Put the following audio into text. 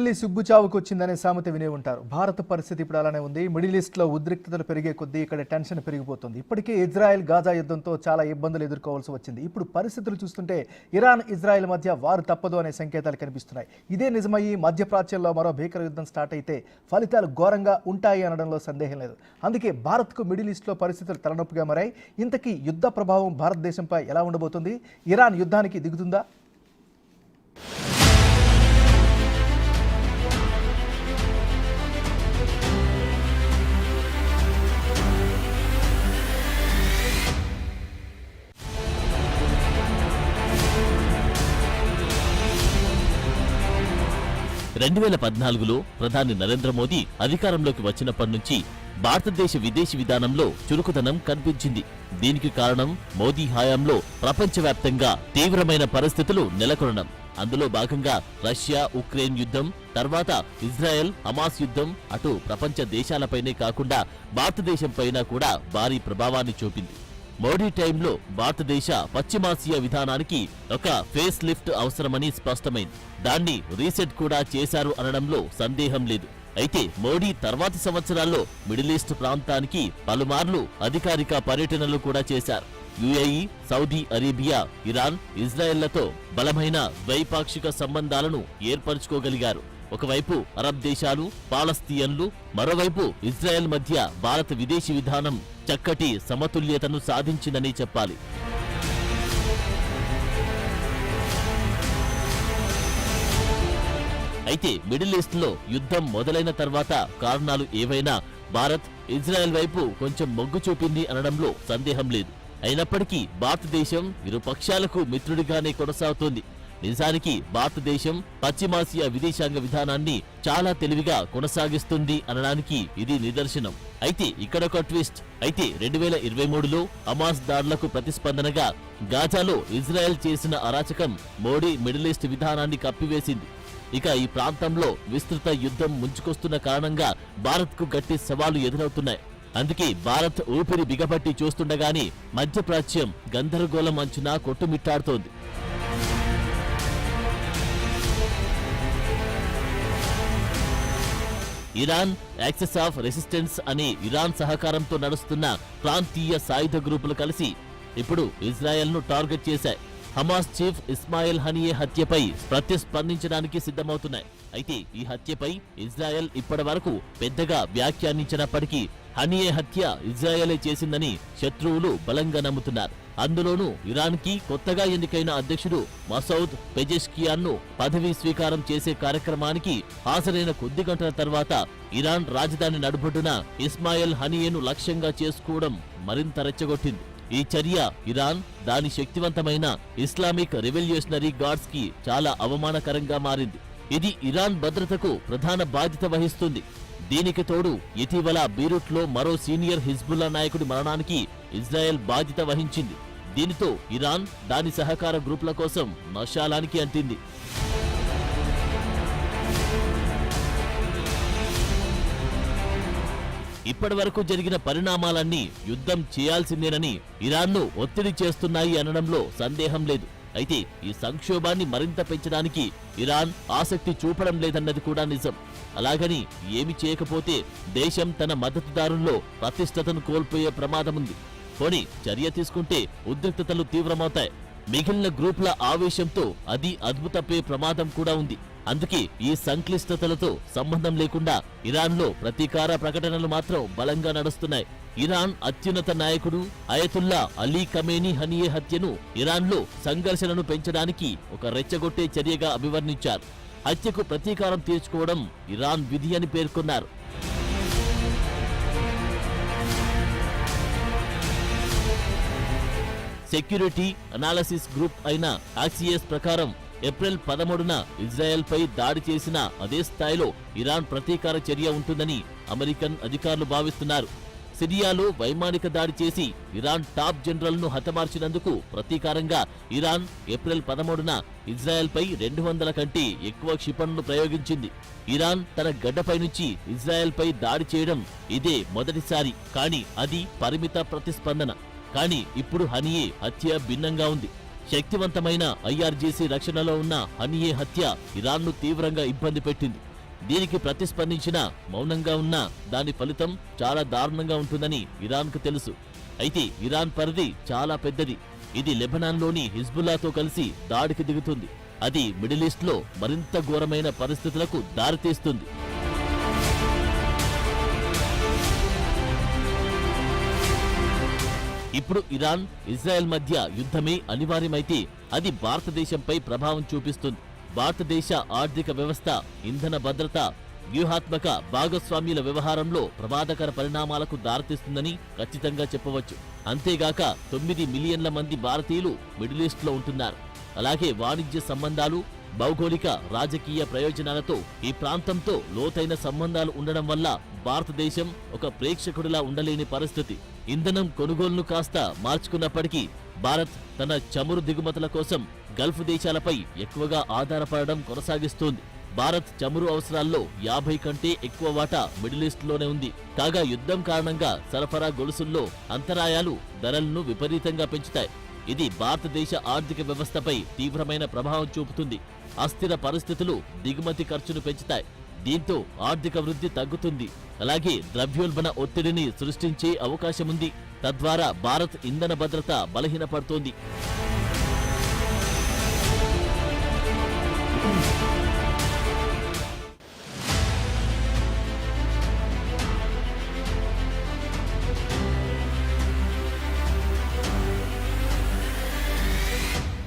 పిల్లి సిగ్గుచావుకు వచ్చిందనే సామెత వినే ఉంటారు. భారత పరిస్థితి ఇప్పుడు అలానే ఉంది. మిడిల్ ఈస్ట్లో ఉద్రిక్తతలు పెరిగే కొద్దీ ఇక్కడ టెన్షన్ పెరిగిపోతుంది. ఇప్పటికే ఇజ్రాయెల్ గాజా యుద్ధంతో చాలా ఇబ్బందులు ఎదుర్కోవాల్సి వచ్చింది. ఇప్పుడు పరిస్థితులు చూస్తుంటే ఇరాన్ ఇజ్రాయెల్ మధ్య వారు తప్పదు అనే సంకేతాలు కనిపిస్తున్నాయి. ఇదే నిజమయ్యి మధ్యప్రాచ్యంలో మరో భీకర యుద్ధం స్టార్ట్ అయితే ఫలితాలు ఘోరంగా ఉంటాయి అనడంలో సందేహం లేదు. అందుకే భారత్కు మిడిల్ ఈస్ట్లో పరిస్థితులు తలనొప్పిగా మారాయి. ఇంతకీ యుద్ధ ప్రభావం భారతదేశంపై ఎలా ఉండబోతుంది? ఇరాన్ యుద్ధానికి దిగుతుందా? 2014లో ప్రధాని నరేంద్ర మోదీ అధికారంలోకి వచ్చినప్పటి నుంచి భారతదేశ విదేశీ విధానంలో చురుకుదనం కనిపించింది. దీనికి కారణం మోదీ హయాంలో ప్రపంచవ్యాప్తంగా తీవ్రమైన పరిస్థితులు నెలకొనడం. అందులో భాగంగా రష్యా ఉక్రెయిన్ యుద్ధం, తర్వాత ఇజ్రాయెల్ హమాస్ యుద్ధం అటు ప్రపంచ దేశాలపైనే కాకుండా భారతదేశంపైన కూడా భారీ ప్రభావాన్ని చూపింది. మోడీ టైంలో భారతదేశ పశ్చిమాసియా విధానానికి ఒక ఫేస్ లిఫ్ట్ అవసరమని స్పష్టమైంది. దాన్ని రీసెట్ కూడా చేశారు అనడంలో సందేహం లేదు. అయితే మోడీ తర్వాతి సంవత్సరాల్లో మిడిల్ ఈస్ట్ ప్రాంతానికి పలుమార్లు అధికారిక పర్యటనలు కూడా చేశారు. యుఏఈ, సౌదీ అరేబియా, ఇరాన్, ఇజ్రాయెళ్లతో బలమైన ద్వైపాక్షిక సంబంధాలను ఏర్పరచుకోగలిగారు. ఒకవైపు అరబ్ దేశాలు, పాలస్తీన్లు, మరోవైపు ఇజ్రాయెల్ మధ్య భారత విదేశీ విధానం చక్కటి సమతుల్యతను సాధించిందని చెప్పాలి. అయితే మిడిల్ ఈస్ట్ లో యుద్ధం మొదలైన తర్వాత కారణాలు ఏవైనా భారత్ ఇజ్రాయెల్ వైపు కొంచెం మొగ్గు చూపింది అనడంలో సందేహం లేదు. అయినప్పటికీ భారతదేశం ఇరు పక్షాలకు మిత్రుడిగానే కొనసాగుతోంది. నిజానికి భారతదేశం పశ్చిమాసియా విదేశాంగ విధానాన్ని చాలా తెలివిగా కొనసాగిస్తుంది అనడానికి ఇది నిదర్శనం. అయితే ఇక్కడొక ట్విస్ట్. అయితే 2023లో హమాస్ దాడులకు ప్రతిస్పందనగా గాజాలో ఇజ్రాయెల్ చేసిన అరాచకం మోడీ మిడిల్ ఈస్ట్ విధానాన్ని కప్పివేసింది. ఇక ఈ ప్రాంతంలో విస్తృత యుద్ధం ముంచుకొస్తున్న కారణంగా భారత్కు గట్టి సవాళ్లు ఎదురవుతున్నాయి. అందుకే భారత్ ఊపిరి బిగపట్టి చూస్తుండగానే మధ్యప్రాచ్యం గందరగోళం అంచున కొట్టుమిట్టాడుతోంది. ఇరాన్ యాక్సెస్ ఆఫ్ రెసిస్టెన్స్ అనే ఇరాన్ సహకారంతో నడుస్తున్న ప్రాంతీయ సాయుధ గ్రూపులు కలిసి ఇప్పుడు ఇజ్రాయెల్ను టార్గెట్ చేశాయి. హమాస్ చీఫ్ ఇస్మాయిల్ హనియే హత్యపై ప్రతిస్పందించడానికి సిద్ధమవుతున్నాయి. అయితే ఈ హత్యపై ఇజ్రాయెల్ ఇప్పటి వరకు పెద్దగా వ్యాఖ్యానించినప్పటికీ హనియే హత్య ఇజ్రాయెలే చేసిందని శత్రువులు బలంగా నమ్ముతున్నారు. అందులోనూ ఇరాన్ కి కొత్తగా ఎన్నికైన అధ్యక్షుడు మసౌద్ పెజెష్కియాన్ ను పదవీ స్వీకారం చేసే కార్యక్రమానికి హాజరైన కొద్ది గంటల తర్వాత ఇరాన్ రాజధాని నడుబొడ్డున ఇస్మాయిల్ హనియేను లక్ష్యంగా చేసుకోవడం మరింత రెచ్చగొట్టింది. ఈ చర్య ఇరాన్, దాని శక్తివంతమైన ఇస్లామిక్ రెవల్యూషనరీ గార్డ్స్ కి చాలా అవమానకరంగా మారింది. ఇది ఇరాన్ భద్రతకు ప్రధాన బాధ్యత వహిస్తుంది. దీనికి తోడు ఇటీవల బీరూట్లో మరో సీనియర్ హిజ్బుల్లా నాయకుడి మరణానికి ఇజ్రాయెల్ బాధ్యత వహించింది. దీనితో ఇరాన్ దాని సహకార గ్రూపుల కోసం మషాలానికి అంటింది. ఇప్పటి వరకు జరిగిన పరిణామాలన్నీ యుద్ధం చేయాల్సిందేనని ఇరాన్ను ఒత్తిడి చేస్తున్నాయి అనడంలో సందేహం లేదు. అయితే ఈ సంక్షోభాన్ని మరింత పెంచడానికి ఇరాన్ ఆసక్తి చూపడం లేదన్నది కూడా నిజం. అలాగని ఏమి చేయకపోతే దేశం తన మద్దతుదారుల్లో ప్రతిష్టతను కోల్పోయే ప్రమాదముంది. పోనీ చర్య తీసుకుంటే ఉద్రిక్తతలు తీవ్రమవుతాయి. మిగిలిన గ్రూపుల ఆవేశంతో అది అదుపు తప్పే ప్రమాదం కూడా ఉంది. అందుకే ఈ సంక్లిష్టతలతో సంబంధం లేకుండా ఇరాన్లో ప్రతీకార ప్రకటనలు మాత్రం బలంగా నడుస్తున్నాయి. ఇరాన్ అత్యున్నత నాయకుడు అయతుల్లా అలీ ఖమేనీ హనియే హత్యను ఇరాన్లో సంఘర్షణను పెంచడానికి ఒక రెచ్చగొట్టే చర్యగా అభివర్ణించారు. హత్యకు ప్రతీకారం తీర్చుకోవడం ఇరాన్ విధి అని పేర్కొన్నారు. సెక్యూరిటీ అనాలిసిస్ గ్రూప్ అయిన ఆక్సియస్ ప్రకారం ఏప్రిల్ 13న ఇజ్రాయెల్ పై దాడి చేసిన అదే స్థాయిలో ఇరాన్ ప్రతీకార చర్య ఉంటుందని అమెరికన్ అధికారులు భావిస్తున్నారు. సిరియాలో వైమానిక దాడి చేసి ఇరాన్ టాప్ జనరల్ ను హతమార్చినందుకు ప్రతీకారంగా ఇరాన్ ఏప్రిల్ 13న ఇజ్రాయెల్ పై 200 కంటే ఎక్కువ క్షిపణులు ప్రయోగించింది. ఇరాన్ తన గడ్డపై నుంచి ఇజ్రాయెల్ పై దాడి చేయడం ఇదే మొదటిసారి. కానీ అది పరిమిత ప్రతిస్పందన. కానీ ఇప్పుడు హనియే హత్య భిన్నంగా ఉంది. శక్తివంతమైన ఐఆర్జీసీ రక్షణలో ఉన్న హనియే హత్య ఇరాన్ను తీవ్రంగా ఇబ్బంది పెట్టింది. దీనికి ప్రతిస్పందించినా మౌనంగా ఉన్నా దాని ఫలితం చాలా దారుణంగా ఉంటుందని ఇరాన్కు తెలుసు. అయితే ఇరాన్ పరిధి చాలా పెద్దది. ఇది లెబనాన్లోని హిజ్బుల్లాతో కలిసి దాడికి దిగుతుంది. అది మిడిల్ ఈస్ట్లో మరింత ఘోరమైన పరిస్థితులకు దారితీస్తుంది. ఇప్పుడు ఇరాన్, ఇజ్రాయెల్ మధ్య యుద్ధమే అనివార్యమైతే అది భారతదేశంపై ప్రభావం చూపిస్తుంది. భారతదేశ ఆర్థిక వ్యవస్థ, ఇంధన భద్రత, వ్యూహాత్మక భాగస్వామ్యుల వ్యవహారంలో ప్రమాదకర పరిణామాలకు దారితీస్తుందని ఖచ్చితంగా చెప్పవచ్చు. అంతేగాక 9 మిలియన్ల మంది భారతీయులు మిడిల్ ఈస్ట్లో ఉంటున్నారు. అలాగే వాణిజ్య సంబంధాలు, భౌగోళిక రాజకీయ ప్రయోజనాలతో ఈ ప్రాంతంతో లోతైన సంబంధాలు ఉండడం వల్ల భారతదేశం ఒక ప్రేక్షకుడిలా ఉండలేని పరిస్థితి. ఇంధనం కొనుగోలును కాస్త మార్చుకున్నప్పటికీ భారత్ తన చమురు దిగుమతుల కోసం గల్ఫ్ దేశాలపై ఎక్కువగా ఆధారపడడం కొనసాగిస్తోంది. భారత్ చమురు అవసరాల్లో 50 కంటే ఎక్కువ వాటా మిడిల్ ఈస్ట్లోనే ఉంది. కాగా యుద్ధం కారణంగా సరఫరా గొలుసుల్లో అంతరాయాలు ధరలను విపరీతంగా పెంచుతాయి. ఇది భారతదేశ ఆర్థిక వ్యవస్థపై తీవ్రమైన ప్రభావం చూపుతుంది. అస్థిర పరిస్థితులు దిగుమతి ఖర్చును పెంచుతాయి. దీంతో ఆర్థిక వృద్ధి తగ్గుతుంది. అలాగే ద్రవ్యోల్బణ ఒత్తిడిని సృష్టించే అవకాశముంది. తద్వారా భారత్ ఇంధన భద్రత బలహీనపడుతోంది.